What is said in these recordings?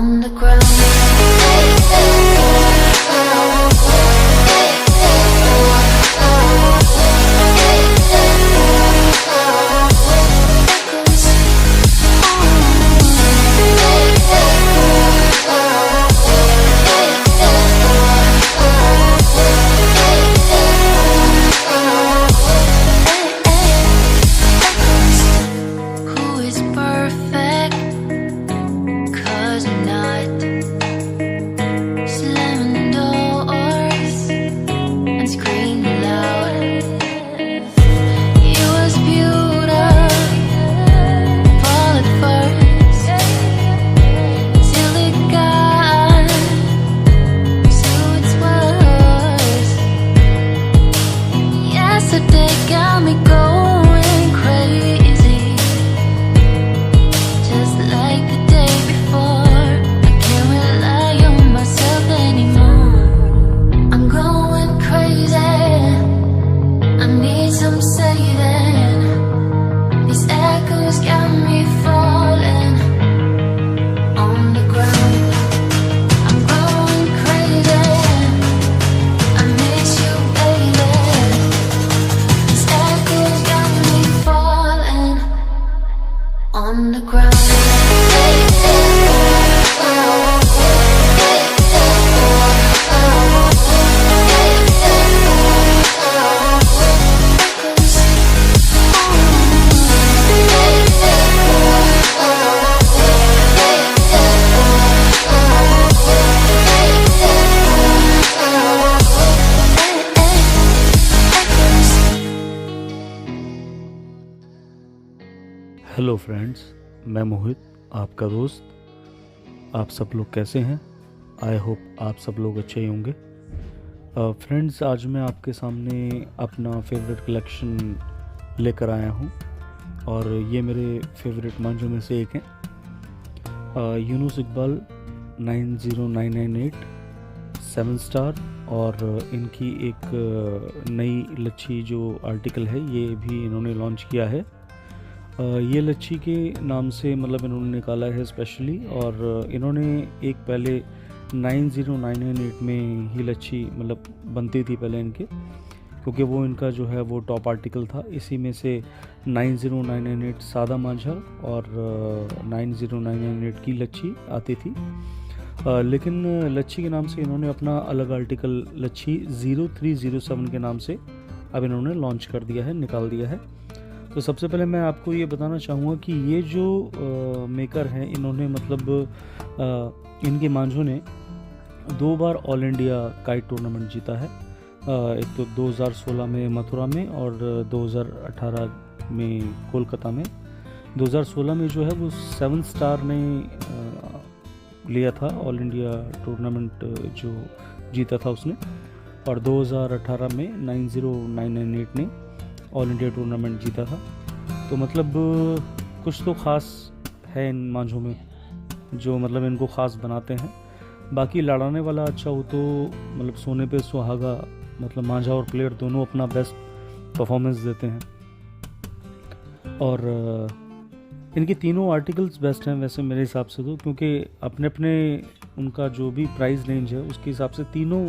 on the ground. Who is perfect? 'Cause I'm not. Slamming doors and screaming loud. It was beautiful at first, till it got to its worst. Yesterday got me going crazy, just like the day before. I can't rely on myself anymore. I'm going crazy, I need some saving. These echoes got me falling on the ground. I'm going crazy, I miss you, baby. These echoes got me falling on the ground. Hello friends, मैं मोहित, आपका दोस्त। आप सब लोग कैसे हैं? I hope आप सब लोग अच्छे ही होंगे। फ्रेंड्स, आज मैं आपके सामने अपना फेवरेट कलेक्शन लेकर आया हूं, और ये मेरे फेवरेट मांझों में से एक हैं। यूनुस इकबाल 90998 7 स्टार, और इनकी एक नई लच्छी जो आर्टिकल है ये भी इन्होंने लॉन्च किया है। ये लच्छी के नाम से मतलब इन्होंने निकाला है स्पेशली, और इन्होंने एक पहले 90998 में ही लच्छी मतलब बनती थी पहले इनके, क्योंकि वो इनका जो है वो टॉप आर्टिकल था। इसी में से 90998 सादा मांझा और 90998 की लच्छी आती थी। लेकिन लच्छी के नाम से इन्होंने अपना अलग आर्टिकल लच्छी 0307 के नाम से अब इन्होंने लॉन्च कर दिया है, निकाल दिया है। तो सबसे पहले मैं आपको ये बताना चाहूँगा कि ये जो मेकर हैं, इन्होंने मतलब इनके मांझों ने 2 बार ऑल इंडिया काइट टूर्नामेंट जीता है। एक तो 2016 में मथुरा में और 2018 में कोलकाता में। 2016 में जो है वो 7 स्टार ने लिया था ऑल इंडिया टूर्नामेंट, जो जीता था उसने, और 2018 में 90998 ने ऑल इंडिया टूर्नामेंट जीता था। तो मतलब कुछ तो ख़ास है इन मांझों में, जो मतलब इनको ख़ास बनाते हैं। बाकी लड़ाने वाला अच्छा हो तो मतलब सोने पे सुहागा, मतलब मांझा और प्लेयर दोनों अपना बेस्ट परफॉर्मेंस देते हैं। और इनके तीनों आर्टिकल्स बेस्ट हैं वैसे मेरे हिसाब से तो, क्योंकि अपने अपने उनका जो भी प्राइस रेंज है उसके हिसाब से तीनों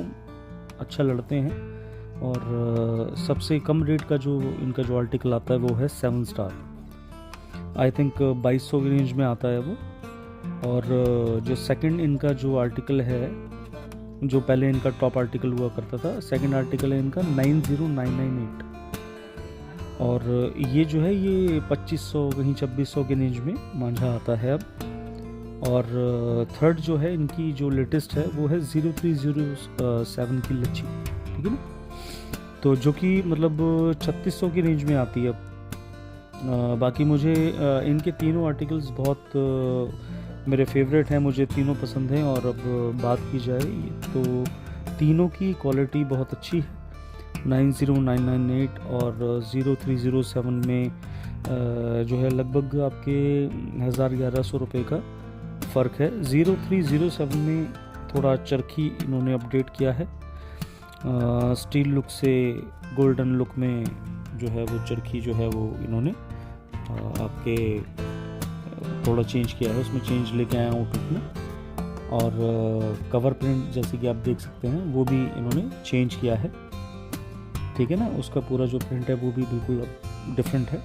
अच्छा लड़ते हैं। और सबसे कम रेट का जो इनका जो आर्टिकल आता है वो है 7 स्टार। आई थिंक 2200 की रेंज में आता है वो। और जो सेकंड इनका जो आर्टिकल है, जो पहले इनका टॉप आर्टिकल हुआ करता था, सेकंड आर्टिकल है इनका 90998, और ये जो है ये 2500 कहीं 2600 के रेंज में मांझा आता है अब। और थर्ड जो है इनकी जो लेटेस्ट है वो है 0307 की लच्छी, ठीक है ना। तो जो कि मतलब 3600 की रेंज में आती है अब। बाकी मुझे इनके तीनों आर्टिकल्स बहुत मेरे फेवरेट हैं, मुझे तीनों पसंद हैं। और अब बात की जाए तो तीनों की क्वालिटी बहुत अच्छी है। 90998 और 0307 में जो है लगभग आपके 1000-1100 रुपये का फ़र्क है। 0307 में थोड़ा चरखी इन्होंने अपडेट किया है, स्टील लुक से गोल्डन लुक में जो है वो चरखी जो है वो इन्होंने आपके थोड़ा चेंज किया है, उसमें चेंज लेके आया हूँ आउटलुक में। और कवर प्रिंट जैसे कि आप देख सकते हैं वो भी इन्होंने चेंज किया है, ठीक है ना। उसका पूरा जो प्रिंट है वो भी बिल्कुल डिफरेंट है।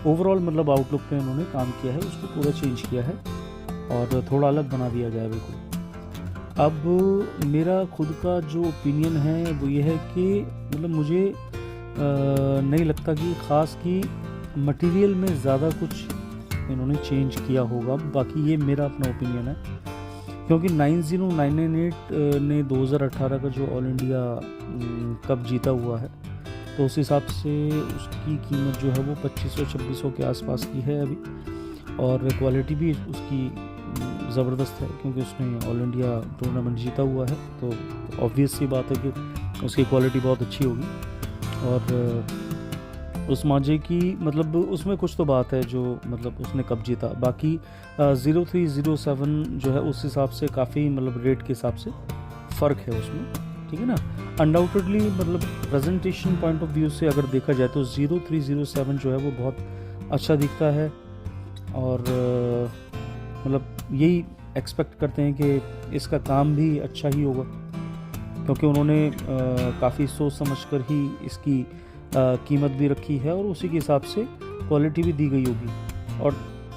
ओवरऑल मतलब आउटलुक पे इन्होंने काम किया है, उसको पूरा चेंज किया है और थोड़ा अलग बना दिया गया है बिल्कुल। अब मेरा खुद का जो ओपिनियन है वो ये है कि मतलब मुझे नहीं लगता कि ख़ास कि मटेरियल में ज़्यादा कुछ इन्होंने चेंज किया होगा। बाकी ये मेरा अपना ओपिनियन है, क्योंकि 90998 ने 2018 का जो ऑल इंडिया कप जीता हुआ है, तो उस हिसाब से उसकी कीमत जो है वो 2500-2600 के आसपास की है अभी। और क्वालिटी भी उसकी ज़बरदस्त है, क्योंकि उसने ऑल इंडिया टूर्नामेंट जीता हुआ है, तो ऑब्वियस सी बात है कि उसकी क्वालिटी बहुत अच्छी होगी। और उस मांझे की मतलब उसमें कुछ तो बात है जो मतलब उसने कब जीता। बाकी 0307 जो है उस हिसाब से काफ़ी मतलब रेट के हिसाब से फ़र्क है उसमें, ठीक है ना। अनडाउटेडली मतलब प्रेजेंटेशन पॉइंट ऑफ व्यू से अगर देखा जाए तो 0307 जो है वो बहुत अच्छा दिखता है। और मतलब यही एक्सपेक्ट करते हैं कि इसका काम भी अच्छा ही होगा, क्योंकि उन्होंने काफ़ी सोच समझ कर ही इसकी कीमत भी रखी है और उसी के हिसाब से क्वालिटी भी दी गई होगी। और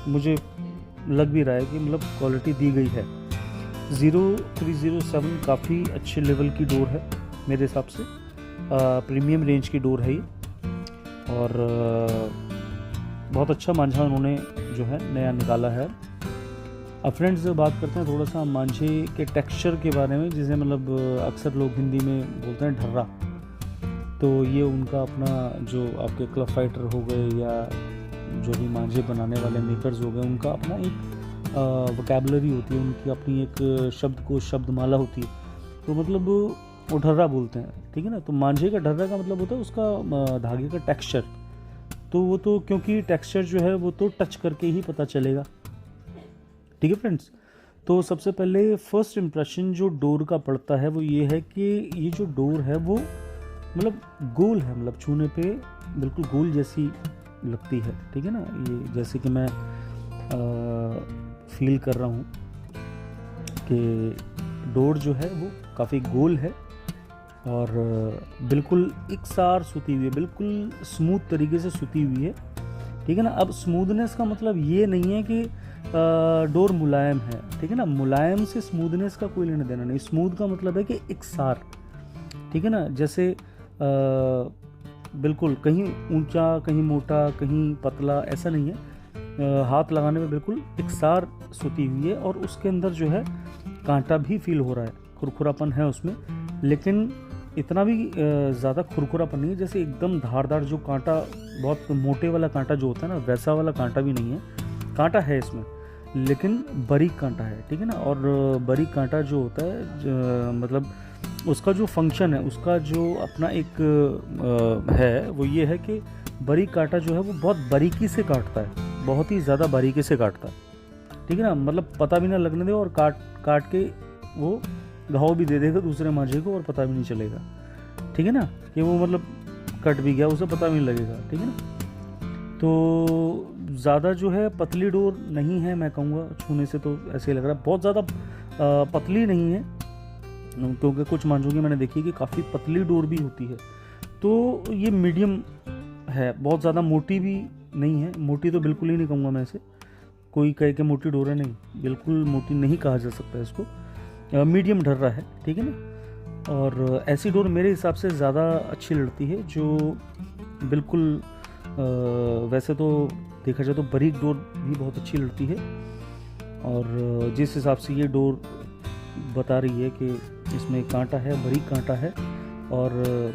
मुझे लग भी रहा है कि मतलब क्वालिटी दी गई है। 0307 काफ़ी अच्छे लेवल की डोर है मेरे हिसाब से, प्रीमियम रेंज की डोर है ये। और बहुत अच्छा मांझा उन्होंने जो है नया निकाला है। अब फ्रेंड्स बात करते हैं थोड़ा सा मांझे के टेक्सचर के बारे में, जिसे मतलब अक्सर लोग हिंदी में बोलते हैं ढर्रा। तो ये उनका अपना जो आपके क्लब फाइटर हो गए या जो भी मांझे बनाने वाले मेकर्स हो गए, उनका अपना एक वोकैबुलरी होती है, उनकी अपनी एक शब्दमाला होती है। तो मतलब वो ढर्रा बोलते हैं, ठीक है ना। तो मांझे का ढर्रा का मतलब होता है उसका धागे का टेक्सचर। तो वो तो क्योंकि टेक्सचर जो है वो तो टच करके ही पता चलेगा, ठीक है फ्रेंड्स। तो सबसे पहले फर्स्ट इम्प्रेशन जो डोर का पड़ता है वो ये है कि ये जो डोर है वो मतलब गोल है, मतलब छूने पे बिल्कुल गोल जैसी लगती है, ठीक है ना। ये जैसे कि मैं फील कर रहा हूँ कि डोर जो है वो काफ़ी गोल है और बिल्कुल एकसार सुती हुई है, बिल्कुल स्मूथ तरीके से सुती हुई है, ठीक है ना। अब स्मूथनेस का मतलब ये नहीं है कि डोर मुलायम है, ठीक है ना। मुलायम से स्मूथनेस का कोई लेना देना नहीं। स्मूथ का मतलब है कि एकसार, ठीक है ना। जैसे बिल्कुल कहीं ऊंचा कहीं मोटा कहीं पतला ऐसा नहीं है। हाथ लगाने में बिल्कुल एकसार सुती हुई है और उसके अंदर जो है कांटा भी फील हो रहा है, खुरखुरापन है उसमें, लेकिन इतना भी ज़्यादा खुरखुरापन नहीं है जैसे एकदम धारदार जो कांटा, बहुत मोटे वाला कांटा जो होता है ना, वैसा वाला कांटा भी नहीं है। कांटा है इसमें लेकिन बारीक कांटा है, ठीक है ना। और बारीक कांटा जो होता है मतलब उसका जो फंक्शन है, उसका जो अपना एक है वो ये है कि बारीक कांटा जो है वो बहुत बारीकी से काटता है, बहुत ही ज़्यादा बारीकी से काटता है, ठीक है ना। मतलब पता भी ना लगने दे और काट के वो घाव भी दे देगा दूसरे मांझे को और पता भी नहीं चलेगा, ठीक है ना, कि वो मतलब कट भी गया, उसे पता भी नहीं लगेगा, ठीक है ना। तो ज़्यादा जो है पतली डोर नहीं है, मैं कहूँगा छूने से तो ऐसे ही लग रहा है। बहुत ज़्यादा पतली नहीं है, क्योंकि कुछ मांझों की मैंने देखी कि काफ़ी पतली डोर भी होती है। तो ये मीडियम है, बहुत ज़्यादा मोटी भी नहीं है। मोटी तो बिल्कुल ही नहीं कहूँगा मैं इसे, कोई कहे कि मोटी डोर है, नहीं, बिल्कुल मोटी नहीं कहा जा सकता इसको। मीडियम ढर्रा है, ठीक है ना। और ऐसी डोर मेरे हिसाब से ज़्यादा अच्छी लड़ती है, जो बिल्कुल वैसे तो देखा जाए तो बारीक डोर भी बहुत अच्छी लड़ती है। और जिस हिसाब से ये डोर बता रही है कि इसमें कांटा है, बारीक कांटा है और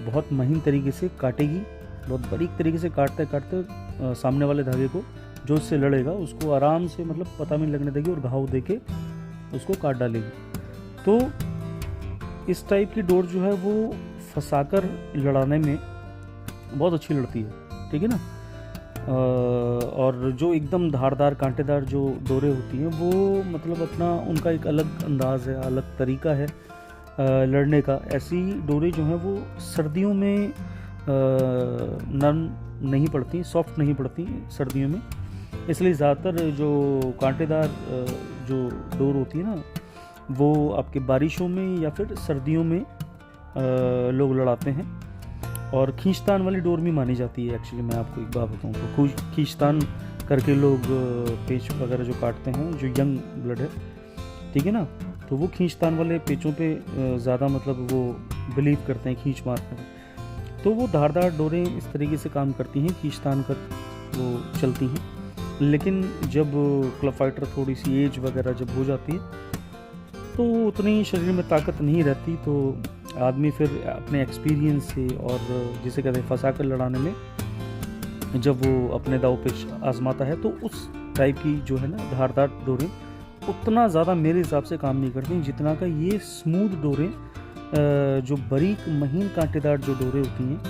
बहुत महीन तरीके से काटेगी, बहुत बारीक तरीके से काटते काटते सामने वाले धागे को जो इससे लड़ेगा उसको आराम से मतलब पता भी नहीं लगने देगी और घाव देके उसको काट डालेगी। तो इस टाइप की डोर जो है वो फंसाकर लड़ाने में बहुत अच्छी लड़ती है, ठीक है ना। और जो एकदम धारदार कांटेदार जो डोरें होती हैं वो मतलब अपना उनका एक अलग अंदाज़ है, अलग तरीका है लड़ने का। ऐसी डोरें जो हैं वो सर्दियों में नरम नहीं पड़ती, सॉफ्ट नहीं पड़ती सर्दियों में, इसलिए ज़्यादातर जो कांटेदार जो डोर होती है ना वो आपके बारिशों में या फिर सर्दियों में लोग लड़ाते हैं। और खींचतान वाली डोर भी मानी जाती है। एक्चुअली मैं आपको एक बात बताऊँ तो खींचतान करके लोग पेच वगैरह जो काटते हैं, जो यंग ब्लड है, ठीक है ना, तो वो खींचतान वाले पेचों पे ज़्यादा मतलब वो बिलीव करते हैं, खींच मारते हैं। तो वो धारदार डोरें इस तरीके से काम करती हैं, खींचतान कर वो चलती हैं। लेकिन जब क्लब फाइटर थोड़ी सी एज वगैरह जब हो जाती है तो उतनी शरीर में ताकत नहीं रहती, तो आदमी फिर अपने एक्सपीरियंस से और जिसे कहते हैं फंसा कर लड़ाने में जब वो अपने दाव पे आजमाता है तो उस टाइप की जो है ना धारदार डोरें उतना ज़्यादा मेरे हिसाब से काम नहीं करती जितना का ये स्मूथ डोरें, जो बारीक महीन कांटेदार जो डोरें होती हैं,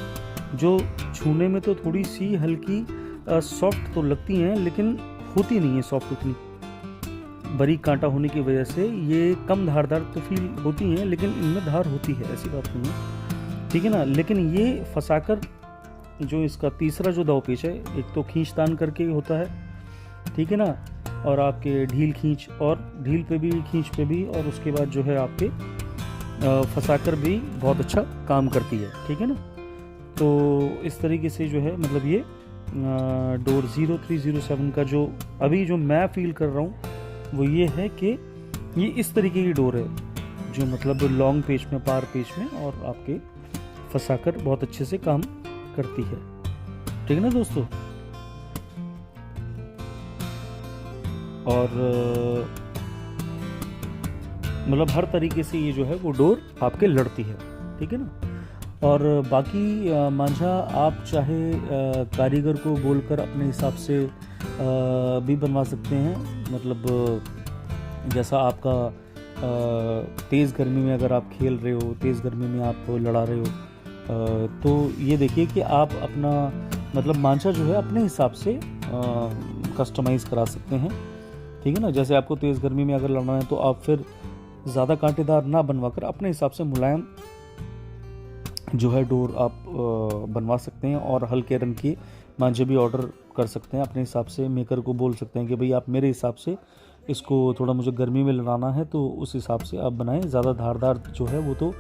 जो छूने में तो थोड़ी सी हल्की सॉफ्ट तो लगती हैं लेकिन होती नहीं है सॉफ्ट उतनी। बारीक कांटा होने की वजह से ये कम धारदार तो फील होती हैं, लेकिन इनमें धार होती है, ऐसी बात नहीं है, ठीक है ना। लेकिन ये फंसाकर जो इसका तीसरा जो दाव पेच है, एक तो खींचतान करके होता है, ठीक है ना, और आपके ढील खींच और ढील पे भी खींच पे भी, और उसके बाद जो है आपके फंसाकर भी बहुत अच्छा काम करती है, ठीक है ना। तो इस तरीके से जो है मतलब ये डोर 0307 का जो अभी जो मैं फील कर रहा हूँ वो ये है कि ये इस तरीके की डोर है जो मतलब लॉन्ग पेच में, पार पेच में और आपके फंसाकर बहुत अच्छे से काम करती है, ठीक है ना दोस्तों। और मतलब हर तरीके से ये जो है वो डोर आपके लड़ती है, ठीक है ना। और बाकी मांझा आप चाहे कारीगर को बोलकर अपने हिसाब से भी बनवा सकते हैं। मतलब जैसा आपका तेज़ गर्मी में अगर आप खेल रहे हो, तेज़ गर्मी में आप लड़ा रहे हो, तो ये देखिए कि आप अपना मतलब मांझा जो है अपने हिसाब से कस्टमाइज़ करा सकते हैं, ठीक है ना। जैसे आपको तेज़ गर्मी में अगर लड़ना है तो आप फिर ज़्यादा कांटेदार ना बनवाकर अपने हिसाब से मुलायम जो है डोर आप बनवा सकते हैं। और हल्के रंग की मांझे भी ऑर्डर कर सकते हैं अपने हिसाब से। मेकर को बोल सकते हैं कि भाई आप मेरे हिसाब से इसको थोड़ा मुझे गर्मी में लड़ाना है, तो उस हिसाब से आप बनाएं। ज़्यादा धारदार जो है वो तो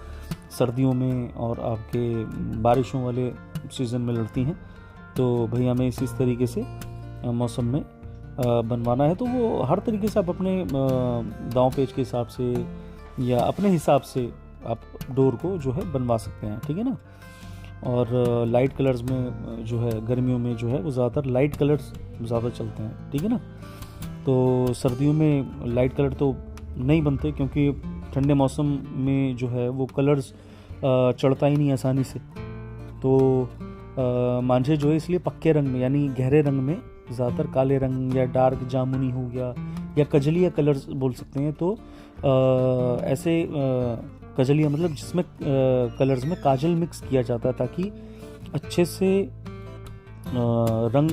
सर्दियों में और आपके बारिशों वाले सीज़न में लड़ती हैं, तो भाई हमें इस तरीके से मौसम में बनवाना है। तो वो हर तरीके से आप अपने दांव पेच के हिसाब से या अपने हिसाब से आप डोर को जो है बनवा सकते हैं, ठीक है ना। और लाइट कलर्स में जो है गर्मियों में जो है वो ज़्यादातर लाइट कलर्स ज़्यादा चलते हैं, ठीक है ना। तो सर्दियों में लाइट कलर तो नहीं बनते क्योंकि ठंडे मौसम में जो है वो कलर्स चढ़ता ही नहीं आसानी से। तो मांझे जो है इसलिए पक्के रंग में यानी गहरे रंग में, ज़्यादातर काले रंग या डार्क जामुनी हो गया या कजलिया कलर्स बोल सकते हैं, तो ऐसे कजलिया मतलब जिसमें कलर्स में काजल मिक्स किया जाता है ताकि अच्छे से रंग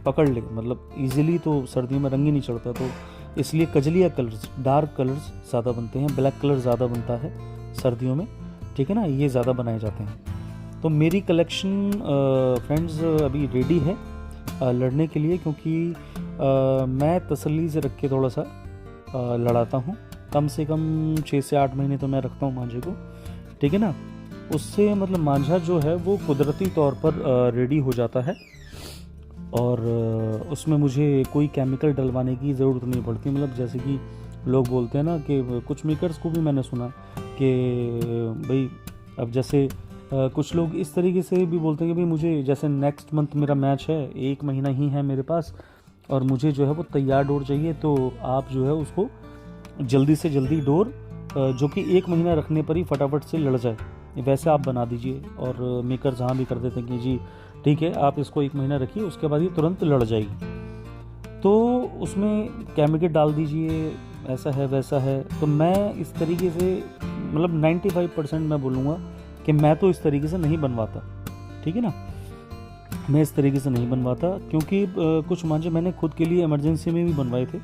पकड़ ले, मतलब इजीली। तो सर्दियों में रंग ही नहीं चढ़ता, तो इसलिए कजलिया कलर्स, डार्क कलर्स ज़्यादा बनते हैं। ब्लैक कलर ज़्यादा बनता है सर्दियों में, ठीक है ना, ये ज़्यादा बनाए जाते हैं। तो मेरी कलेक्शन फ्रेंड्स अभी रेडी है लड़ने के लिए, क्योंकि मैं तसल्ली से रख के थोड़ा सा लड़ाता हूँ। कम से कम 6 से 8 महीने तो मैं रखता हूँ मांझे को, ठीक है ना। उससे मतलब मांझा जो है वो कुदरती तौर पर रेडी हो जाता है और उसमें मुझे कोई केमिकल डलवाने की ज़रूरत नहीं पड़ती। मतलब जैसे कि लोग बोलते हैं ना कि कुछ मेकर्स को भी मैंने सुना कि भाई अब जैसे कुछ लोग इस तरीके से भी बोलते हैं कि भाई मुझे जैसे नेक्स्ट मंथ मेरा मैच है, 1 महीना ही है मेरे पास और मुझे जो है वो तैयार डोर चाहिए, तो आप जो है उसको जल्दी से जल्दी डोर जो कि 1 महीना रखने पर ही फटाफट से लड़ जाए वैसे आप बना दीजिए। और मेकर जहाँ भी कर देते हैं कि जी ठीक है आप इसको 1 महीना रखिए, उसके बाद ये तुरंत लड़ जाएगी, तो उसमें केमिकल डाल दीजिए, ऐसा है वैसा है। तो मैं इस तरीके से मतलब 95% मैं बोलूँगा कि मैं तो इस तरीके से नहीं बनवाता, ठीक है ना। मैं इस तरीके से नहीं बनवाता क्योंकि कुछ मांझे मैंने खुद के लिए इमरजेंसी में भी बनवाए थे,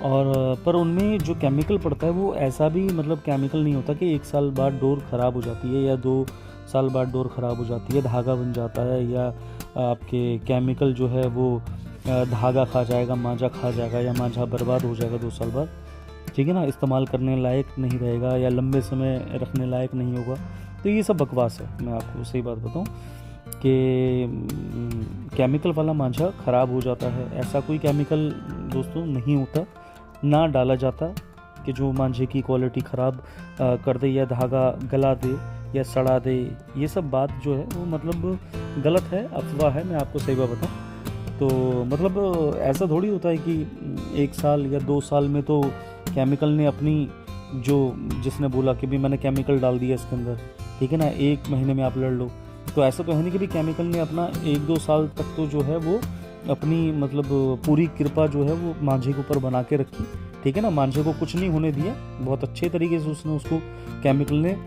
और पर उनमें जो केमिकल पड़ता है वो ऐसा भी मतलब केमिकल नहीं होता कि 1 साल बाद डोर ख़राब हो जाती है या 2 साल बाद डोर ख़राब हो जाती है, धागा बन जाता है, या आपके केमिकल जो है वो धागा खा जाएगा, मांझा खा जाएगा, या मांझा बर्बाद हो जाएगा 2 साल बाद। ठीक है ना, इस्तेमाल करने लायक नहीं रहेगा या लंबे समय रखने लायक नहीं होगा। तो ये सब बकवास है। मैं आपको सही बात बताऊं कि केमिकल वाला मांझा ख़राब हो जाता है, ऐसा कोई केमिकल दोस्तों नहीं होता, ना डाला जाता कि जो मांझे की क्वालिटी ख़राब कर दे या धागा गला दे या सड़ा दे। ये सब बात जो है वो मतलब गलत है, अफवाह है, मैं आपको सही बात बताऊं। तो मतलब ऐसा थोड़ी होता है कि 1 साल या 2 साल में तो केमिकल ने अपनी जो जिसने बोला कि भी मैंने केमिकल डाल दिया इसके अंदर, ठीक है ना, 1 महीने में आप लड़ लो। तो ऐसा तो है नहीं कि भी केमिकल ने अपना 1-2 साल तक तो जो है वो अपनी मतलब पूरी कृपा जो है वो मांझे के ऊपर बना के रखी, ठीक है ना, मांझे को कुछ नहीं होने दिया, बहुत अच्छे तरीके से उसने उसको केमिकल ने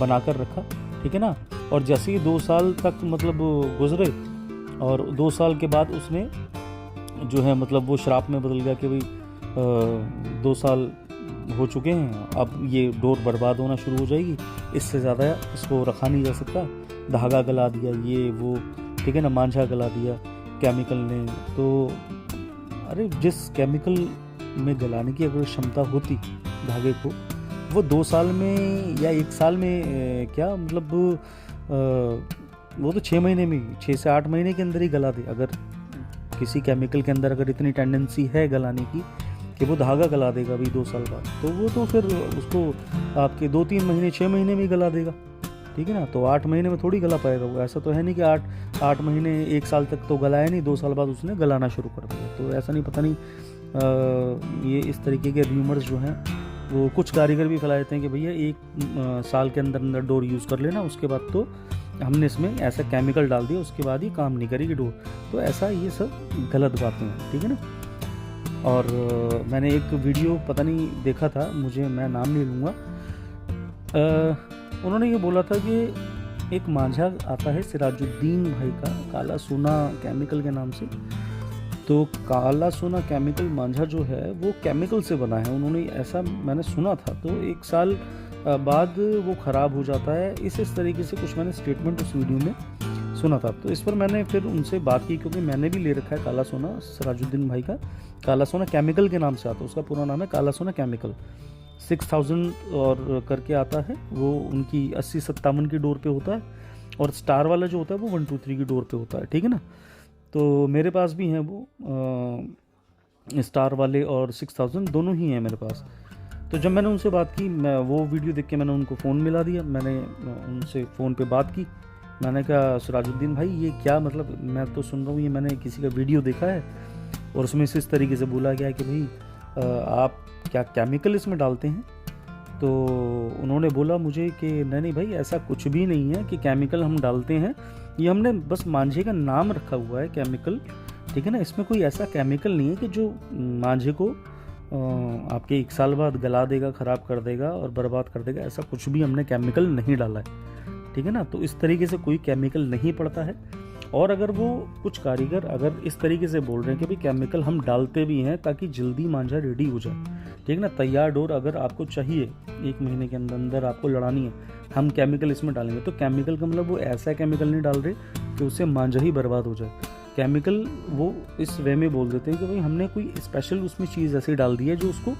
बनाकर रखा, ठीक है ना। और जैसे ही 2 साल तक मतलब गुजरे और 2 साल के बाद उसने जो है मतलब वो श्राप में बदल गया कि भाई 2 साल हो चुके हैं, अब ये डोर बर्बाद होना शुरू हो जाएगी, इससे ज़्यादा इसको रखा नहीं जा सकता, धागा गला दिया ये वो, ठीक है ना, मांझा गला दिया केमिकल ने। तो अरे जिस केमिकल में गलाने की अगर क्षमता होती धागे को, वो 2 साल में या 1 साल में क्या मतलब वो तो 6 महीने में, 6 से 8 महीने के अंदर ही गला दे। अगर किसी केमिकल के अंदर अगर इतनी टेंडेंसी है गलाने की कि वो धागा गला देगा भी 2 साल बाद, तो वो तो फिर उसको आपके 2-3 महीने 6 महीने में ही गला देगा, ठीक है ना। तो 8 महीने में थोड़ी गला पाएगा वो, ऐसा तो है नहीं कि 8 महीने 1 साल तक तो गलाया नहीं, 2 साल बाद उसने गलाना शुरू कर दिया। तो ऐसा नहीं, पता नहीं ये इस तरीके के र्यूमर्स जो हैं वो कुछ कारीगर भी फैलाते हैं कि भैया 1 साल के अंदर अंदर डोर यूज़ कर लेना, उसके बाद तो हमने इसमें ऐसा केमिकल डाल दिया उसके बाद ही काम नहीं करेगी डोर। तो ऐसा ये सब गलत बातें हैं, ठीक है ना। और मैंने एक वीडियो पता नहीं देखा था, मैं नाम नहीं लूँगा, उन्होंने ये बोला था कि एक मांझा आता है सिराजुद्दीन भाई का, काला सोना केमिकल के नाम से। तो काला सोना केमिकल मांझा जो है वो केमिकल से बना है, उन्होंने ऐसा मैंने सुना था। तो 1 साल बाद वो ख़राब हो जाता है, इस तरीके से कुछ मैंने स्टेटमेंट उस वीडियो में सुना था। तो इस पर मैंने फिर उनसे बात की, क्योंकि मैंने भी ले रखा है काला सोना सिराजुद्दीन भाई का, काला सोना केमिकल के नाम से आता है, उसका पूरा नाम है काला सोना केमिकल, 6000 और करके आता है वो, उनकी 80-57 की डोर पे होता है, और स्टार वाला जो होता है वो 1-2-3 की डोर पे होता है, ठीक है ना। तो मेरे पास भी हैं वो स्टार वाले और 6000 दोनों ही हैं मेरे पास। तो जब मैंने उनसे बात की, मैं वो वीडियो देख के मैंने उनको फ़ोन मिला दिया, मैंने उनसे फ़ोन पे बात की, मैंने कहा सिराजुद्दीन भाई ये क्या मतलब, मैं तो सुन रहा हूँ ये मैंने किसी का वीडियो देखा है और उसमें इस तरीके से बोला गया है कि भाई आप क्या केमिकल इसमें डालते हैं। तो उन्होंने बोला मुझे कि नहीं भाई ऐसा कुछ भी नहीं है कि केमिकल हम डालते हैं, ये हमने बस मांझे का नाम रखा हुआ है केमिकल, ठीक है ना, इसमें कोई ऐसा केमिकल नहीं है कि जो मांझे को आपके 1 साल बाद गला देगा, ख़राब कर देगा और बर्बाद कर देगा, ऐसा कुछ भी हमने केमिकल नहीं डाला है, ठीक है ना। तो इस तरीके से कोई केमिकल नहीं पड़ता है। और अगर वो कुछ कारीगर अगर इस तरीके से बोल रहे हैं कि भाई केमिकल हम डालते भी हैं ताकि जल्दी मांझा रेडी हो जाए, ठीक है ना, तैयार डोर अगर आपको चाहिए 1 महीने के अंदर अंदर आपको लड़ानी है, हम केमिकल इसमें डालेंगे, तो केमिकल का मतलब वो ऐसा केमिकल नहीं डाल रहे कि उससे मांझा ही बर्बाद हो जाए। केमिकल वो इस वे में बोल देते हैं कि भाई हमने कोई स्पेशल उसमें चीज़ ऐसी डाल दी है जो उसको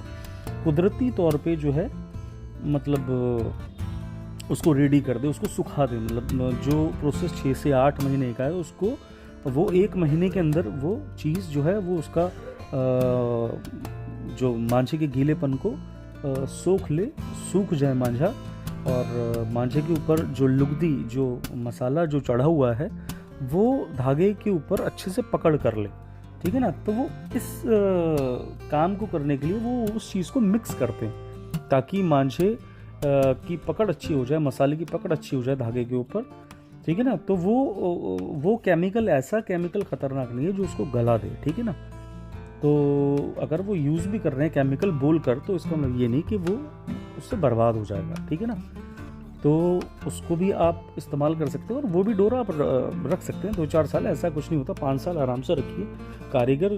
कुदरती तौर पे जो है मतलब उसको रेडी कर दे, उसको सुखा दे, मतलब जो प्रोसेस 6 से 8 महीने का है उसको वो 1 महीने के अंदर वो चीज़ जो है वो उसका जो मांझे के गीलेपन को सोख ले, सूख जाए मांझा, और मांझे के ऊपर जो लुगदी जो मसाला जो चढ़ा हुआ है वो धागे के ऊपर अच्छे से पकड़ कर ले, ठीक है ना। तो वो इस काम को करने के लिए वो उस चीज़ को मिक्स करते हैं ताकि मांझे की पकड़ अच्छी हो जाए, मसाले की पकड़ अच्छी हो जाए धागे के ऊपर, ठीक है ना। तो वो केमिकल ऐसा केमिकल ख़तरनाक नहीं है जो उसको गला दे, ठीक है ना। तो अगर वो यूज़ भी कर रहे हैं केमिकल बोल कर, तो इसका मतलब ये नहीं कि वो उससे बर्बाद हो जाएगा, ठीक है ना। तो उसको भी आप इस्तेमाल कर सकते हो और वो भी डोरा आप रख सकते हैं 2-4 साल, ऐसा कुछ नहीं होता, 5 साल आराम से रखिए। कारीगर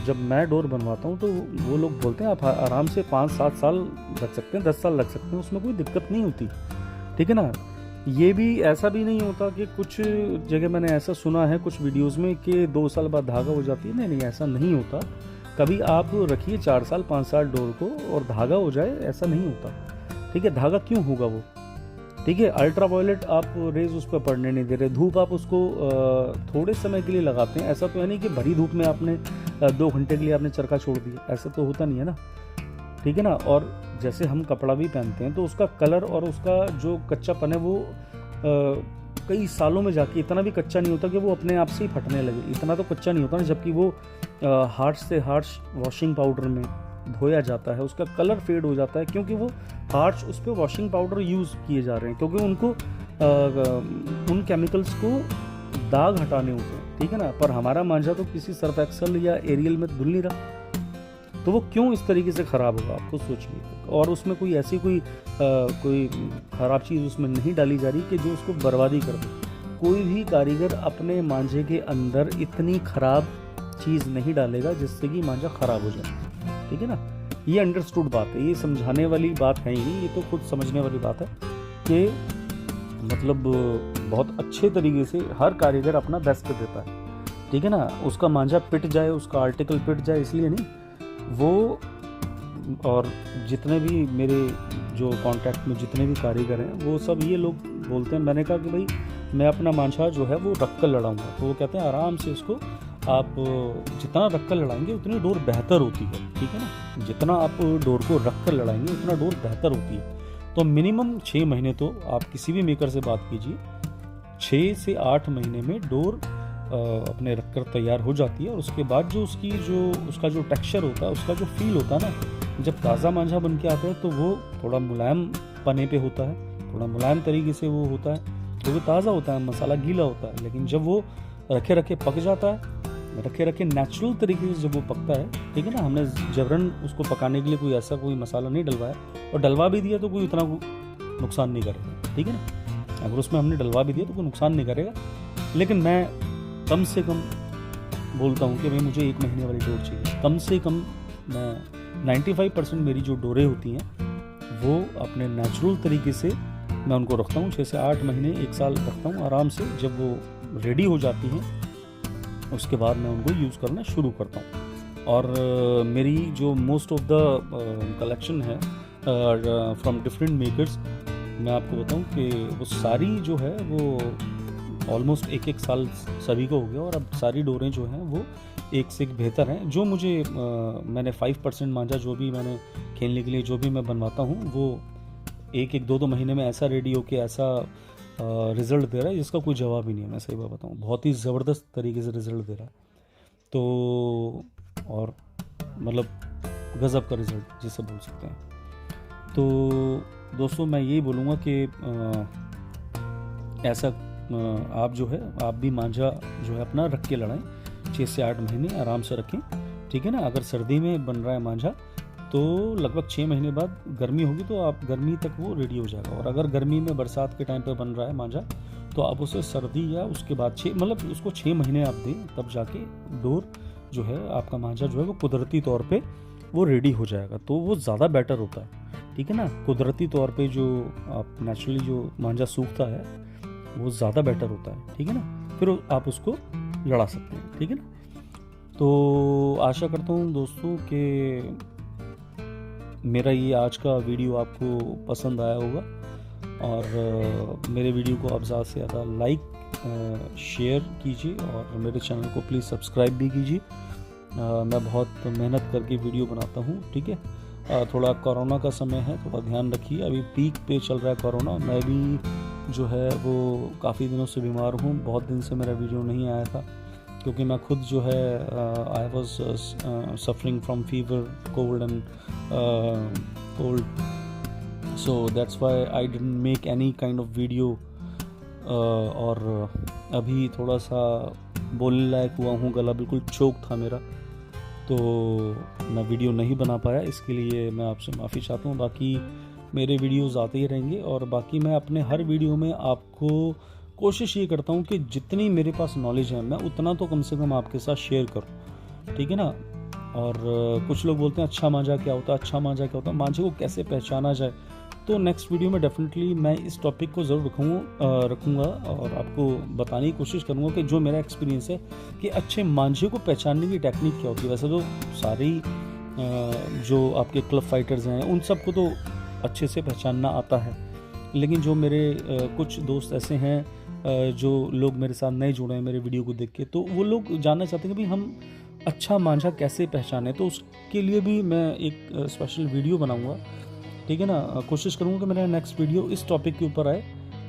जब मैं डोर बनवाता हूँ तो वो लोग बोलते हैं आप आराम से 5-7 साल रख सकते हैं, 10 साल रख सकते हैं, उसमें कोई दिक्कत नहीं होती, ठीक है ना। ये भी ऐसा भी नहीं होता कि कुछ जगह मैंने ऐसा सुना है कुछ वीडियोज़ में कि 2 साल बाद धागा हो जाती है, नहीं ऐसा नहीं होता। कभी आप रखिए 4 साल 5 साल डोर को और धागा हो जाए, ऐसा नहीं होता। ठीक है, धागा क्यों होगा वो? ठीक है, अल्ट्रावायलेट आप रेज उस पर पड़ने नहीं दे रहे, धूप आप उसको थोड़े समय के लिए लगाते हैं, ऐसा तो है नहीं कि भरी धूप में आपने 2 घंटे के लिए आपने चरखा छोड़ दिया, ऐसा तो होता नहीं है ना। ठीक है ना। और जैसे हम कपड़ा भी पहनते हैं तो उसका कलर और उसका जो कच्चापन है वो कई सालों में जाके इतना भी कच्चा नहीं होता कि वो अपने आप से ही फटने लगे, इतना तो कच्चा नहीं होता ना। जबकि वो हार्श से हार्श वॉशिंग पाउडर में धोया जाता है, उसका कलर फेड हो जाता है, क्योंकि वो हार्श उस पर वॉशिंग पाउडर यूज़ किए जा रहे हैं, क्योंकि उनको उन केमिकल्स को दाग हटाने होते हैं। ठीक है ना। पर हमारा मांझा तो किसी सर्फ एक्सल या एरियल में धुल नहीं रहा, तो वो क्यों इस तरीके से ख़राब होगा, आपको सोचिए। और उसमें कोई ऐसी कोई ख़राब चीज़ उसमें नहीं डाली जा रही कि जो उसको बर्बादी कर दे। कोई भी कारीगर अपने मांझे के अंदर इतनी ख़राब चीज़ नहीं डालेगा जिससे कि मांझा ख़राब हो जाए। ठीक है ना। ये अंडरस्टूड बात है, ये समझाने वाली बात है ही नहीं, ये तो खुद समझने वाली बात है कि मतलब बहुत अच्छे तरीके से हर कारीगर अपना बेस्ट देता है। ठीक है ना। उसका मांझा पिट जाए, उसका आर्टिकल पिट जाए इसलिए नहीं वो। और जितने भी मेरे जो कांटेक्ट में जितने भी कारीगर हैं वो सब ये लोग बोलते हैं, मैंने कहा कि भाई मैं अपना मांझा जो है वो रख कर लड़ाऊंगा, तो वो कहते हैं आराम से इसको आप जितना रख कर लड़ाएंगे उतनी डोर बेहतर होती है। ठीक है ना। जितना आप डोर को रख कर लड़ाएंगे उतना डोर बेहतर होती है। तो मिनिमम 6 महीने तो आप किसी भी मेकर से बात कीजिए, 6 से 8 महीने में डोर अपने रखकर तैयार हो जाती है। और उसके बाद जो उसका जो टेक्सचर होता है, उसका जो फील होता है ना, जब ताज़ा मांझा बन के आता है तो वो थोड़ा मुलायम पने पे होता है, थोड़ा मुलायम तरीके से वो होता है, तो वो ताज़ा होता है, मसाला गीला होता है। लेकिन जब वो रखे रखे पक जाता है, रखे रखे नेचुरल तरीके से जब वो पकता है, ठीक है ना, हमने जबरन उसको पकाने के लिए कोई मसाला नहीं डलवाया, और डलवा भी दिया तो कोई उतना नुकसान नहीं करेगा। ठीक है ना। अगर उसमें हमने डलवा भी दिया तो कोई नुकसान नहीं करेगा। लेकिन मैं कम से कम बोलता हूँ कि भाई मुझे 1 महीने वाली डोर चाहिए, कम से कम। मैं 95% मेरी जो डोरें होती हैं वो अपने नेचुरल तरीके से मैं उनको रखता हूँ, 6 से 8 महीने 1 साल रखता हूँ आराम से। जब वो रेडी हो जाती हैं उसके बाद मैं उनको यूज़ करना शुरू करता हूँ। और मेरी जो मोस्ट ऑफ द कलेक्शन है फ्रॉम डिफरेंट मेकर्स, मैं आपको बताऊँ कि वो सारी जो है वो ऑलमोस्ट 1 साल सभी को हो गया, और अब सारी डोरें जो हैं वो एक से एक बेहतर हैं। जो मुझे मैंने 5% मांझा जो भी मैंने खेलने के लिए जो भी मैं बनवाता हूँ वो 1-2 महीने में ऐसा रेडी होके ऐसा रिज़ल्ट दे रहा है जिसका कोई जवाब ही नहीं है। मैं सही बात बताऊँ, बहुत ही ज़बरदस्त तरीके से रिज़ल्ट दे रहा है। तो और मतलब गज़ब का रिज़ल्ट जिसे बोल सकते हैं। तो दोस्तों मैं यही बोलूँगा कि ऐसा आप जो है आप भी मांझा जो है अपना रख के लड़ाएं, 6 से 8 महीने आराम से रखें। ठीक है ना। अगर सर्दी में बन रहा है मांझा तो लगभग 6 महीने बाद गर्मी होगी तो आप गर्मी तक वो रेडी हो जाएगा। और अगर गर्मी में बरसात के टाइम पे बन रहा है मांझा तो आप उसे सर्दी या उसके बाद मतलब उसको 6 महीने आप दें, तब जाके डोर जो है आपका मांझा जो है वो कुदरती तौर पे वो रेडी हो जाएगा, तो वो ज़्यादा बेटर होता है। ठीक है ना। कुदरती तौर पे जो आप नेचुरली जो मांझा सूखता है वो ज़्यादा बेटर होता है। ठीक है ना। फिर आप उसको लड़ा सकते हैं। ठीक है ना। तो आशा करता हूँ दोस्तों कि मेरा ये आज का वीडियो आपको पसंद आया होगा, और मेरे वीडियो को आप ज़्यादा से ज़्यादा लाइक शेयर कीजिए, और मेरे चैनल को प्लीज़ सब्सक्राइब भी कीजिए। मैं बहुत मेहनत करके वीडियो बनाता हूँ। ठीक है। थोड़ा कोरोना का समय है, थोड़ा ध्यान रखिए, अभी पीक पे चल रहा है कोरोना। मैं भी जो है वो काफ़ी दिनों से बीमार हूँ, बहुत दिन से मेरा वीडियो नहीं आया था, क्योंकि मैं खुद जो है I was suffering from fever, cold and cold, so that's why I didn't make any kind of video. और अभी थोड़ा सा बोलने लायक हुआ हूँ, गला बिल्कुल चोक था मेरा, तो मैं वीडियो नहीं बना पाया, इसके लिए मैं आपसे माफ़ी चाहता हूँ। बाकी मेरे वीडियोस आते ही रहेंगे, और बाकी मैं अपने हर वीडियो में आपको कोशिश ये करता हूँ कि जितनी मेरे पास नॉलेज है मैं उतना तो कम से कम आपके साथ शेयर करूँ। ठीक है ना। और कुछ लोग बोलते हैं अच्छा मांझा क्या होता है, अच्छा मांझा क्या होता है, मांझे को कैसे पहचाना जाए। तो नेक्स्ट वीडियो में डेफिनेटली मैं इस टॉपिक को ज़रूर रखूँगा और आपको बताने की कोशिश करूँगा कि जो मेरा एक्सपीरियंस है कि अच्छे मांझे को पहचानने की टेक्निक क्या होती है। वैसे तो सारी जो आपके क्लब फाइटर्स हैं उन सबको तो अच्छे से पहचानना आता है, लेकिन जो मेरे कुछ दोस्त ऐसे हैं जो लोग मेरे साथ नए जुड़े हैं मेरे वीडियो को देख के, तो वो लोग जानना चाहते हैं कि भाई हम अच्छा मांझा कैसे पहचानें। तो उसके लिए भी मैं एक स्पेशल वीडियो बनाऊंगा, ठीक है ना। कोशिश करूंगा कि मेरा नेक्स्ट वीडियो इस टॉपिक के ऊपर आए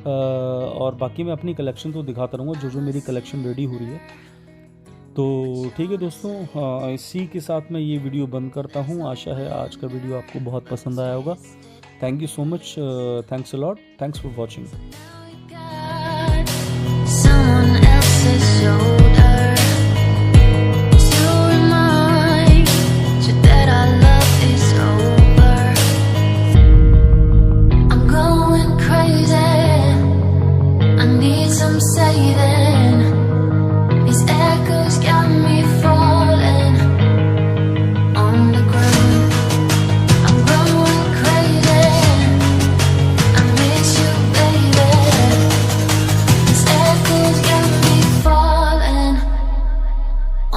और बाकी मैं अपनी कलेक्शन तो दिखाता रहूँगा जो मेरी कलेक्शन रेडी हो रही है। तो ठीक है दोस्तों, इसी के साथ मैं ये वीडियो बंद करता हूँ। आशा है आज का वीडियो आपको बहुत पसंद आया होगा। Thank you so much, thanks a lot, thanks for watching. Someone else's shoulder to remind you that our love is over. I'm going crazy. I need some saving. These echoes got me falling on the ground. I'm going crazy. I miss you, baby. These echoes got me falling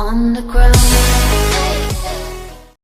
on the ground.